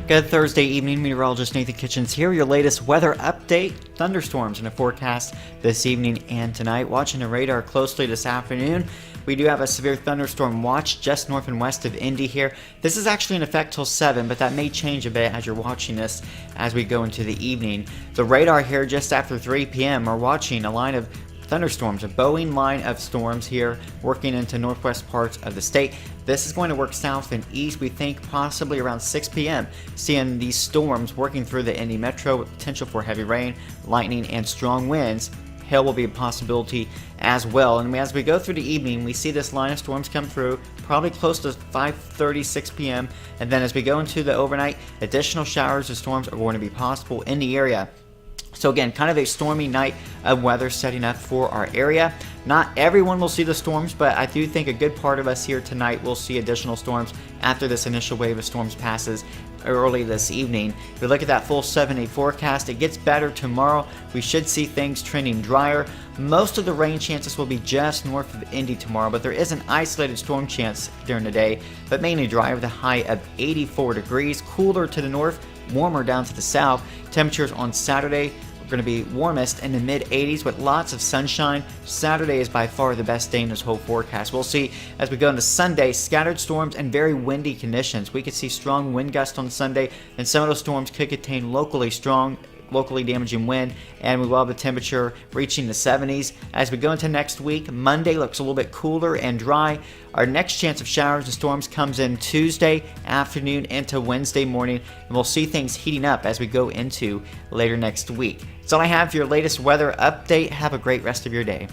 Good Thursday evening, meteorologist Nathan Kitchens here. Your latest weather update. Thunderstorms in a forecast this evening and tonight. Watching the radar closely this afternoon. We do have a severe thunderstorm watch just north and west of Indy here. This is actually in effect till 7, but that may change a bit as you're watching this as we go into the evening. The radar here just after 3 p.m. are watching a line of thunderstorms, a bowing line of storms here working into northwest parts of the state. This is going to work south and east, we think possibly around 6 p.m. Seeing these storms working through the Indy metro with potential for heavy rain, lightning, and strong winds. Hail will be a possibility as well. And as we go through the evening, we see this line of storms come through probably close to 5:30, 6 p.m. And then as we go into the overnight, additional showers of storms are going to be possible in the area. So again, kind of a stormy night of weather setting up for our area. Not everyone will see the storms, but I do think a good part of us here tonight will see additional storms after this initial wave of storms passes early this evening. If we look at that full 7-day forecast, it gets better tomorrow. We should see things trending drier. Most of the rain chances will be just north of Indy tomorrow, but there is an isolated storm chance during the day, but mainly dry with a high of 84 degrees. Cooler to the north, warmer down to the south. Temperatures on Saturday are going to be warmest in the mid-80s with lots of sunshine. Saturday is by far the best day in this whole forecast. We'll see as we go into Sunday, scattered storms and very windy conditions. We could see strong wind gusts on Sunday, and some of those storms could contain locally damaging wind, and we will have the temperature reaching the 70s. As we go into next week, Monday looks a little bit cooler and dry. Our next chance of showers and storms comes in Tuesday afternoon into Wednesday morning, and we'll see things heating up as we go into later next week. That's all I have for your latest weather update. Have a great rest of your day.